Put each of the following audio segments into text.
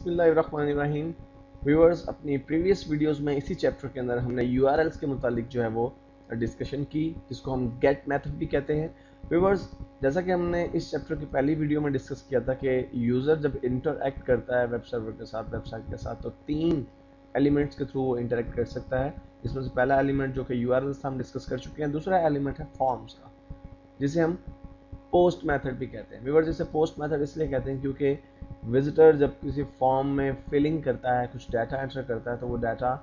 बिस्मिल्लाहिर्रहमानिर्रहीम। व्यूअर्स, अपनी previous videos में इसी चैप्टर के अंदर हमने यूआरएल्स के मुतालिक जो है वो डिस्कशन की, जिसको हम गेट मेथड भी कहते हैं। व्यूअर्स, जैसा कि हमने इस चैप्टर की पहली वीडियो में डिस्कस किया था कि यूज़र जब इंटरएक्ट करता है वेब सर्वर के साथ, वेबसाइट के साथ, तो 3 एलिमेंट्स के थ्रू वो इंटरेक्ट कर सकता है। इसमें से पहला एलिमेंट जो कि यूआरएल्स था हम डिस्कस कर चुके हैं। दूसरा एलिमेंट है फॉर्म्स का, जिसे हम पोस्ट मेथड भी कहते हैं। व्यूअर्स, इसे पोस्ट मेथड इसलिए कहते हैं क्योंकि विजिटर जब किसी फॉर्म में फिलिंग करता है, कुछ डाटा एंटर करता है, तो वो डाटा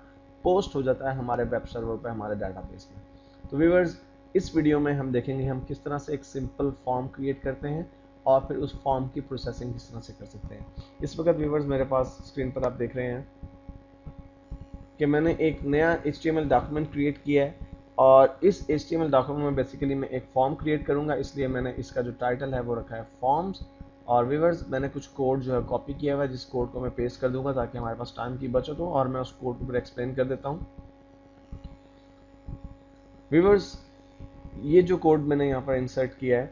पोस्ट हो जाता है हमारे वेब सर्वर पर, हमारे डाटाबेस में। तो व्यूअर्स, इस वीडियो में हम देखेंगे हम किस तरह से एक सिंपल फॉर्म क्रिएट करते हैं और फिर उस फॉर्म की प्रोसेसिंग किस तरह से कर सकते हैं। इस वक्त व्यूअर्स मेरे पास स्क्रीन पर आप देख रहे हैं कि मैंने एक नया HTML डॉक्यूमेंट क्रिएट किया है और इस HTML डॉक्यूमेंट में बेसिकली मैं एक फॉर्म क्रिएट करूंगा, इसलिए मैंने इसका जो टाइटल है वो रखा है फॉर्म्स। और व्यूअर्स, मैंने कुछ कोड जो है कॉपी किया हुआ है, जिस कोड को मैं पेस्ट कर दूंगा ताकि हमारे पास टाइम की बचत हो, और मैं उस कोड को फिर एक्सप्लेन कर देता हूँ। व्यूअर्स, ये जो कोड मैंने यहाँ पर इंसर्ट किया है,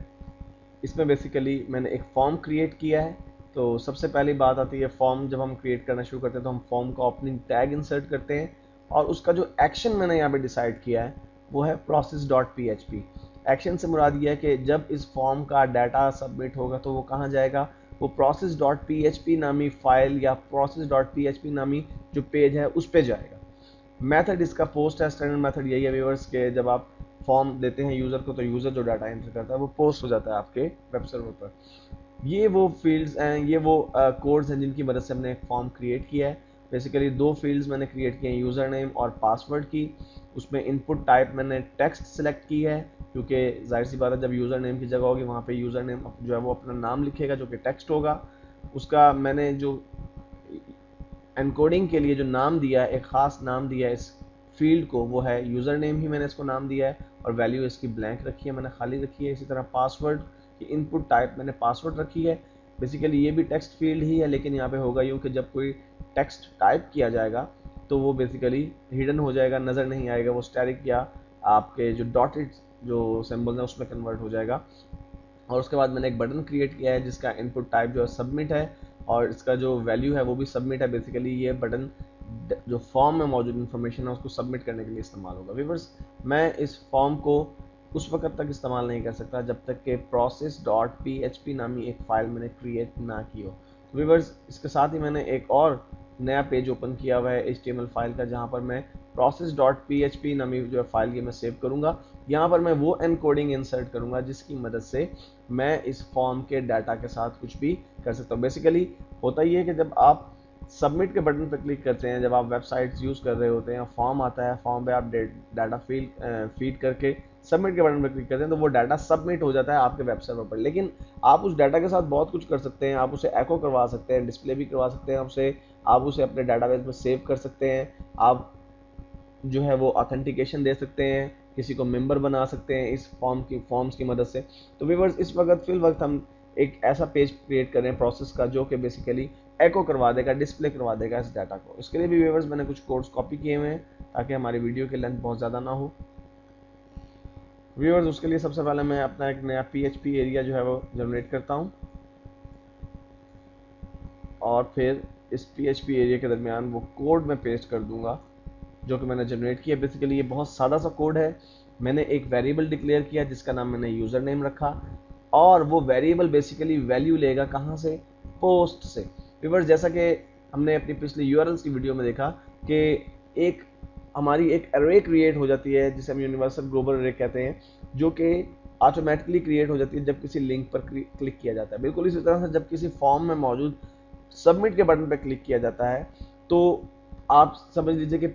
इसमें बेसिकली मैंने एक फॉर्म क्रिएट किया है। तो सबसे पहली बात आती है फॉर्म जब हम क्रिएट करना शुरू करते हैं तो हम फॉर्म का ओपनिंग टैग इंसर्ट करते हैं, और उसका जो एक्शन मैंने यहाँ पे डिसाइड किया है वो है process.php। एक्शन से मुराद ये है कि जब इस फॉर्म का डाटा सबमिट होगा तो वो कहाँ जाएगा, वो process.php नामी फाइल या process.php नामी जो पेज है उस पे जाएगा। मेथड इसका पोस्ट है। स्टैंडर्ड मेथड यही है व्यूअर्स के जब आप फॉर्म देते हैं यूज़र को, तो यूज़र जो डाटा एंटर करता है वो पोस्ट हो जाता है आपके वेब सर्वर पर। ये वो फील्ड्स हैं, ये वो कोड्स हैं जिनकी मदद से हमने एक फॉर्म क्रिएट किया है। बेसिकली 2 फील्ड्स मैंने क्रिएट किए हैं, यूज़र नेम और पासवर्ड की। उसमें इनपुट टाइप मैंने टेक्स्ट सेलेक्ट की है, क्योंकि जाहिर सी बात है जब यूज़र नेम की जगह होगी वहाँ पे यूज़र नेम जो है वो अपना नाम लिखेगा जो कि टेक्स्ट होगा। उसका मैंने जो एनकोडिंग के लिए जो नाम दिया है, एक ख़ास नाम दिया है इस फील्ड को, वो है यूज़र नेम ही मैंने इसको नाम दिया है, और वैल्यू इसकी ब्लैंक रखी है, मैंने खाली रखी है। इसी तरह पासवर्ड की इनपुट टाइप मैंने पासवर्ड रखी है। बेसिकली ये भी टेक्स्ट फील्ड ही है, लेकिन यहाँ पे होगा यूँ कि जब कोई टेक्स्ट टाइप किया जाएगा तो वो बेसिकली हिडन हो जाएगा, नज़र नहीं आएगा, वो स्टैटिक या आपके जो डॉटेड जो सिंबल है उसमें कन्वर्ट हो जाएगा। और उसके बाद मैंने एक बटन क्रिएट किया है जिसका इनपुट टाइप जो है सबमिट है, और इसका जो वैल्यू है वो भी सबमिट है। बेसिकली ये बटन जो फॉर्म में मौजूद इन्फॉर्मेशन है उसको सबमिट करने के लिए इस्तेमाल होगा। व्यूअर्स, मैं इस फॉर्म को उस वक्त तक इस्तेमाल नहीं कर सकता जब तक कि process.php नामी एक फ़ाइल मैंने क्रिएट ना की हो। तो व्यूअर्स, इसके साथ ही मैंने एक और नया पेज ओपन किया हुआ है HTML फाइल का, जहाँ पर मैं process.php नामी जो है फाइल ये मैं सेव करूँगा। यहाँ पर मैं वो एनकोडिंग इंसर्ट करूँगा जिसकी मदद से मैं इस फॉर्म के डाटा के साथ कुछ भी कर सकता हूँ। बेसिकली होता ये है कि जब आप सबमिट के बटन पर क्लिक करते हैं, जब आप वेबसाइट्स यूज़ कर रहे होते हैं, फॉर्म आता है, फॉर्म पे आप डाटा फीड करके सबमिट के बटन पर क्लिक करते हैं, तो वो डाटा सबमिट हो जाता है आपके वेब सर्वर पर। लेकिन आप उस डाटा के साथ बहुत कुछ कर सकते हैं। आप उसे एको करवा सकते हैं, डिस्प्ले भी करवा सकते हैं, आप उसे अपने डाटाबेस में सेव कर सकते हैं। आप जो है वो ऑथेंटिकेशन दे सकते हैं, किसी को मेंबर बना सकते हैं इस फॉर्म्स की मदद से। तो व्यूअर्स, इस वक्त फिल वक्त हम एक ऐसा पेज क्रिएट कर रहे हैं प्रोसेस का, जो कि बेसिकली एको करवा देगा, डिस्प्ले करवा देगा इस डाटा को। इसके लिए भी व्यूअर्स मैंने कुछ कोड्स कॉपी किए हुए हैं ताकि हमारी वीडियो की लेंथ बहुत ज़्यादा ना हो। व्यूअर्स, उसके लिए सबसे पहले मैं अपना एक नया PHP एरिया जो है वो जनरेट करता हूँ, और फिर इस PHP एरिया के दरमियान वो कोड में पेस्ट कर दूंगा जो कि मैंने जनरेट किया। बेसिकली ये बहुत सादा सा कोड है। मैंने एक वेरिएबल डिक्लेयर किया जिसका नाम मैंने यूज़र नेम रखा, और वो वेरिएबल बेसिकली वैल्यू लेगा कहाँ से, पोस्ट से। व्यूअर्स, जैसा कि हमने अपनी पिछली यूआरएल्स की वीडियो में देखा कि एक हमारी एक अरे क्रिएट हो जाती है जिसे हम यूनिवर्सल ग्लोबल अरे कहते हैं, जो कि ऑटोमेटिकली क्रिएट हो जाती है जब किसी लिंक पर क्लिक किया जाता है। बिल्कुल इसी तरह से जब किसी फॉर्म में मौजूद सबमिट के बटन पर क्लिक किया जाता है तो आप समझ लीजिए कि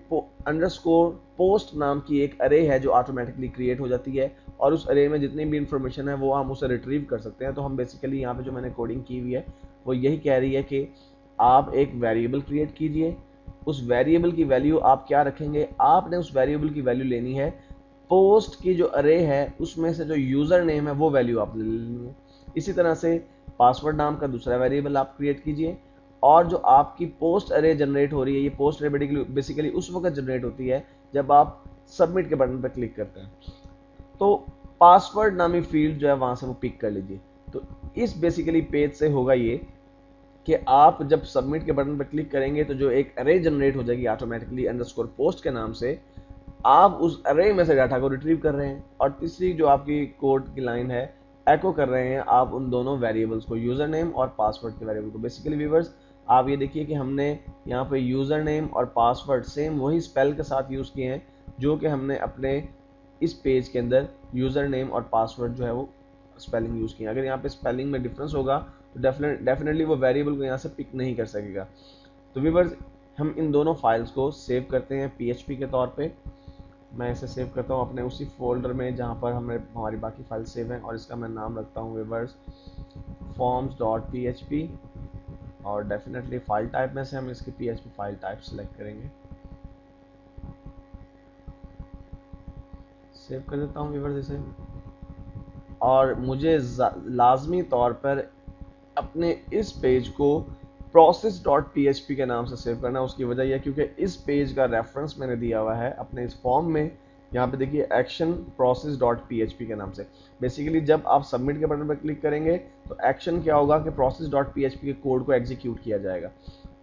अंडरस्कोर पोस्ट नाम की एक अरे है जो ऑटोमेटिकली क्रिएट हो जाती है, और उस अरे में जितनी भी इंफॉर्मेशन है वो हम उसे रिट्रीव कर सकते हैं। तो हम बेसिकली यहाँ पे जो मैंने कोडिंग की हुई है वो यही कह रही है कि आप एक वेरिएबल क्रिएट कीजिए, उस वेरिएबल की वैल्यू आप क्या रखेंगे, आपने उस वेरिएबल की वैल्यू लेनी है पोस्ट की जो अरे है उसमें से जो यूज़र नेम है वो वैल्यू आप ले लेनी है। इसी तरह से पासवर्ड नाम का दूसरा वेरिएबल आप क्रिएट कीजिए, और जो आपकी पोस्ट अरे जनरेट हो रही है, ये पोस्ट अरे बेसिकली उस वक्त जनरेट होती है जब आप सबमिट के बटन पर क्लिक करते हैं। तो पासवर्ड नामी फील्ड जो है वहां से वो पिक कर लीजिए। तो इस बेसिकली पेज से होगा ये कि आप जब सबमिट के बटन पर क्लिक करेंगे तो जो एक अरे जनरेट हो जाएगी ऑटोमेटिकली अंडरस्कोर पोस्ट के नाम से, आप उस अरे में से डाटा को रिट्रीव कर रहे हैं। और तीसरी जो आपकी कोड की लाइन है, एको कर रहे हैं आप उन दोनों वेरिएबल्स को, यूजर नेम और पासवर्ड के वेरिएबल को। बेसिकली व्यूअर्स आप ये देखिए कि हमने यहाँ पे यूजर नेम और पासवर्ड सेम वही स्पेल के साथ यूज किए हैं जो कि हमने अपने इस पेज के अंदर यूजर नेम और पासवर्ड जो है वो स्पेलिंग यूज किया। अगर यहाँ पे स्पेलिंग में डिफरेंस होगा तो डेफिनेटली वो वेरिएबल को यहाँ से पिक नहीं कर सकेगा। तो व्यूअर्स हम इन दोनों फाइल्स को सेव करते हैं PHP के तौर पे। मैं इसे सेव करता हूँ अपने उसी फोल्डर में जहाँ पर हमारी बाकी फाइल सेव हैं, और इसका मैं नाम रखता हूँ व्यूअर्स forms.php, और डेफिनेटली फाइल टाइप में से हम इसकी PHP फाइल टाइप सेलेक्ट करेंगे। सेव कर देता हूँ व्यूअर्स इसे। और मुझे लाजमी तौर पर अपने इस पेज को process.php के नाम से सेव करना है। उसकी वजह यह क्योंकि इस पेज का रेफरेंस मैंने दिया हुआ है अपने इस फॉर्म में, यहाँ पे देखिए एक्शन process.php के नाम से। बेसिकली जब आप सबमिट के बटन पर क्लिक करेंगे तो एक्शन क्या होगा कि process.php के कोड को एग्जीक्यूट किया जाएगा।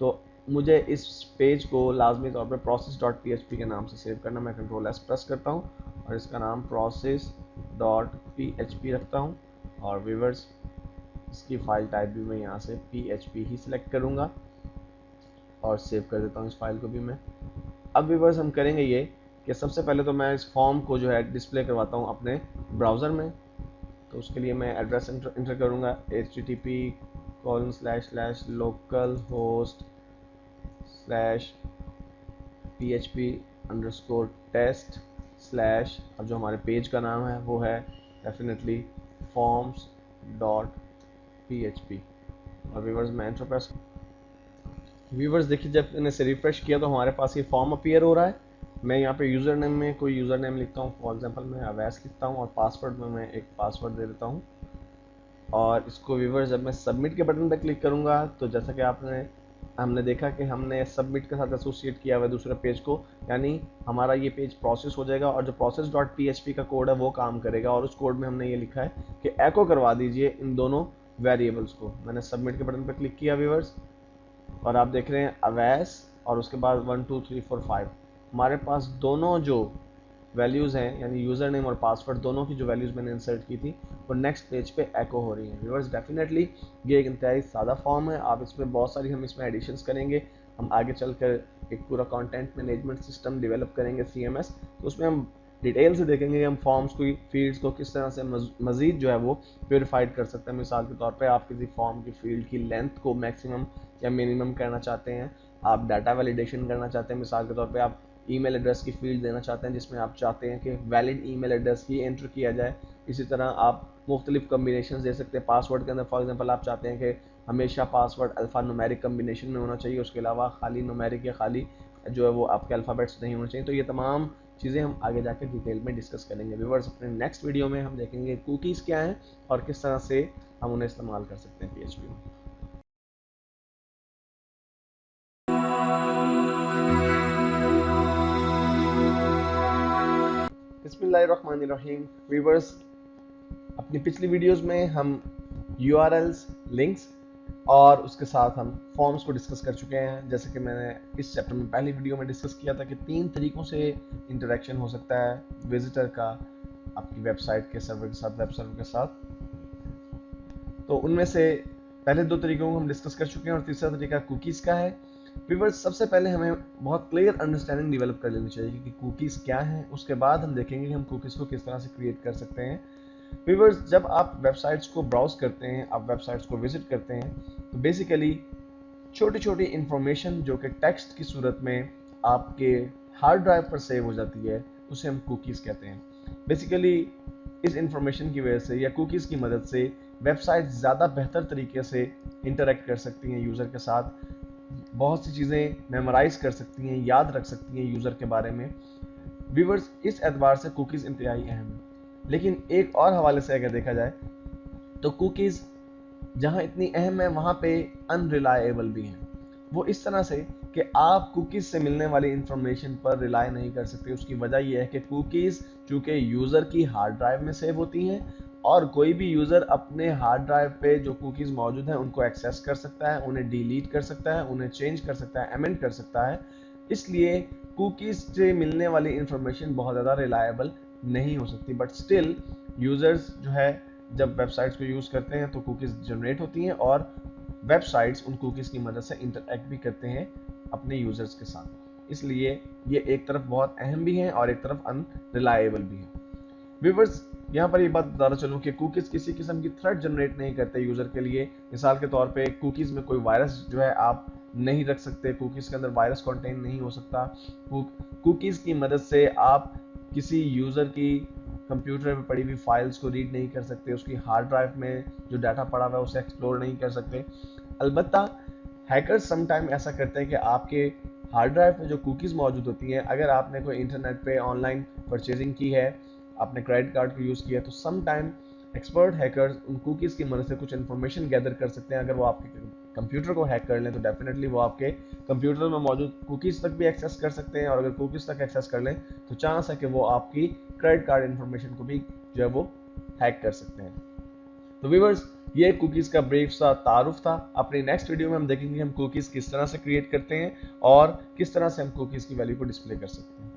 तो मुझे इस पेज को लाजमी तौर पर process.php के नाम से सेव करना। मैं Ctrl+S प्रेस करता हूँ और इसका नाम process.php रखता हूँ, और व्यूअर्स इसकी फाइल टाइप भी मैं यहाँ से PHP ही सिलेक्ट करूँगा और सेव कर देता हूँ इस फाइल को भी मैं। अब व्यूअर्स हम करेंगे ये कि सबसे पहले तो मैं इस फॉर्म को जो है डिस्प्ले करवाता हूँ अपने ब्राउज़र में। तो उसके लिए मैं एड्रेस इंटर करूँगा http://localhost/php_test/ अब जो हमारे पेज का नाम है वो है डेफिनेटली forms.php, और व्यूअर्स मैं एंटर प्रेस। व्यूअर्स देखिए जब मैंने इसे रिफ्रेश किया तो हमारे पास ये फॉर्म अपीयर हो रहा है। मैं यहाँ पे यूज़र नेम में कोई यूज़र नेम लिखता हूँ, फॉर एग्जांपल मैं अवैस लिखता हूँ, और पासवर्ड में मैं एक पासवर्ड दे देता हूँ। और इसको व्यूअर्स जब मैं सबमिट के बटन पर क्लिक करूँगा तो जैसा कि हमने देखा कि हमने सबमिट के साथ एसोसिएट किया हुआ दूसरे पेज को, यानी हमारा ये पेज प्रोसेस हो जाएगा और जो process.php का कोड है वो काम करेगा। और उस कोड में हमने ये लिखा है कि एको करवा दीजिए इन दोनों वेरिएबल्स को। मैंने सबमिट के बटन पर क्लिक किया व्यूअर्स, और आप देख रहे हैं अवैस और उसके बाद 1 2 3 4 5 हमारे पास दोनों जो वैल्यूज़ हैं, यानी यूज़र नेम और पासवर्ड दोनों की जो वैल्यूज़ मैंने इंसर्ट की थी वो नेक्स्ट पेज पे एको हो रही हैं। व्यूअर्स डेफिनेटली ये एक इंतहाई सादा फॉर्म है। आप इसमें बहुत सारी हम इसमें एडिशंस करेंगे। हम आगे चलकर एक पूरा कंटेंट मैनेजमेंट सिस्टम डेवलप करेंगे CMS, तो उसमें हम डिटेल से देखेंगे कि हम फॉर्म्स को, फील्ड्स को किस तरह से मज़ीद जो है वो प्योरीफाइड कर सकते हैं। मिसाल के तौर पे आप किसी फॉर्म की फील्ड की लेंथ को मैक्सिमम या मिनिमम करना चाहते हैं, आप डाटा वैलिडेशन करना चाहते हैं। मिसाल के तौर पे आप ईमेल एड्रेस की फील्ड देना चाहते हैं जिसमें आप चाहते हैं कि वैलिड ईमेल एड्रेस ही एंटर किया जाए। इसी तरह आप मुख्तलिफ कम्बिनेशन दे सकते हैं पासवर्ड के अंदर। फॉर एग्जांपल आप चाहते हैं कि हमेशा पासवर्ड अल्फ़ा न्यूमेरिक कम्बिनेशन में होना चाहिए, उसके अलावा खाली न्यूमेरिक या खाली जो है वो आपके अल्फ़ाबेट्स नहीं होने चाहिए। तो ये तमाम चीज़ें हम आगे जाकर डिटेल में डिस्कस करेंगे। व्यूअर्स अपने नेक्स्ट वीडियो में हम देखेंगे कुकीज़ क्या हैं और किस तरह से हम उन्हें इस्तेमाल कर सकते हैं PHP में। बिस्मिल्लाहिर्रहमानिर्रहीम। व्यूअर्स अपनी पिछली वीडियोस में हम URLs, लिंक्स और उसके साथ हम फॉर्म्स को डिस्कस कर चुके हैं। जैसे कि मैंने इस चैप्टर में पहली वीडियो में डिस्कस किया था कि 3 तरीकों से इंटरेक्शन हो सकता है विजिटर का आपकी वेबसाइट के सर्वर के साथ, वेब सर्वर के साथ। तो उनमें से पहले 2 तरीकों को हम डिस्कस कर चुके हैं और तीसरा तरीका कुकीज़ का है। व्यूअर्स सबसे पहले हमें बहुत क्लियर अंडरस्टैंडिंग डेवलप कर लेनी चाहिए कि कुकीज़ क्या हैं। उसके बाद हम देखेंगे कि हम कुकीज़ को किस तरह से क्रिएट कर सकते हैं। व्यूअर्स जब आप वेबसाइट्स को ब्राउज करते हैं, आप वेबसाइट्स को विजिट करते हैं, तो बेसिकली छोटी छोटी इंफॉर्मेशन जो कि टेक्स्ट की सूरत में आपके हार्ड ड्राइव पर सेव हो जाती है उसे हम कुकीज़ कहते हैं। बेसिकली इस इंफॉर्मेशन की वजह से या कुकीज़ की मदद से वेबसाइट ज़्यादा बेहतर तरीके से इंटरेक्ट कर सकती हैं यूज़र के साथ, बहुत सी चीज़ें मेमोराइज कर सकती हैं, याद रख सकती हैं यूज़र के बारे में। व्यूअर्स इस एतबार से कुकीज़ इंतहाई अहम है। लेकिन एक और हवाले से अगर देखा जाए तो कुकीज़ जहां इतनी अहम है वहां पे अनरिलायबल भी हैं। वो इस तरह से कि आप कुकीज़ से मिलने वाली इंफॉर्मेशन पर रिलाय नहीं कर सकते। उसकी वजह यह है कि कुकीज़ चूंकि यूज़र की हार्ड ड्राइव में सेव होती हैं और कोई भी यूजर अपने हार्ड ड्राइव पे जो कुकीज मौजूद हैं उनको एक्सेस कर सकता है, उन्हें डिलीट कर सकता है, उन्हें चेंज कर सकता है, अमेंड कर सकता है। इसलिए कुकीज से मिलने वाली इंफॉर्मेशन बहुत ज़्यादा रिलायबल नहीं हो सकती, बट स्टिल यूजर्स जो है जब वेबसाइट्स को यूज़ करते हैं तो कुकीज जनरेट होती हैं और वेबसाइट्स उन कुकीज की मदद से इंटरैक्ट भी करते हैं अपने यूजर्स के साथ। इसलिए ये एक तरफ बहुत अहम भी है और एक तरफ अनरिलायबल भी है। व्यूअर्स, यहाँ पर ये बात बताना चलूँ कि कुकीज किसी किस्म की थ्रेट जनरेट नहीं करते यूजर के लिए। मिसाल के तौर पे कुकीज में कोई वायरस जो है आप नहीं रख सकते, कुकीज के अंदर वायरस कंटेन नहीं हो सकता। कुकीज की मदद से आप किसी यूजर की कंप्यूटर में पड़ी हुई फाइल्स को रीड नहीं कर सकते, उसकी हार्ड ड्राइव में जो डाटा पड़ा हुआ है उसे एक्सप्लोर नहीं कर सकते। अलबत्ता हैकर्स समटाइम ऐसा करते हैं कि आपके हार्ड ड्राइव में जो कुकीज़ मौजूद होती हैं, अगर आपने कोई इंटरनेट पे ऑनलाइन परचेजिंग की है, आपने क्रेडिट कार्ड को यूज़ किया, तो समटाइम एक्सपर्ट हैकर्स उन कुकीज़ की मदद से कुछ इन्फॉर्मेशन गैदर कर सकते हैं। अगर वो आपके कंप्यूटर को हैक कर लें तो डेफिनेटली वो आपके कंप्यूटर में मौजूद कुकीज़ तक भी एक्सेस कर सकते हैं, और अगर कुकीज़ तक एक्सेस कर लें तो चांस है कि वो आपकी क्रेडिट कार्ड इन्फॉर्मेशन को भी जो है वो हैक कर सकते हैं। तो व्यूअर्स, ये कुकीज का ब्रीफ सा तारुफ था। अपनी नेक्स्ट वीडियो में हम देखेंगे हम कुकीज किस तरह से क्रिएट करते हैं और किस तरह से हम कुकीज की वैल्यू को डिस्प्ले कर सकते हैं।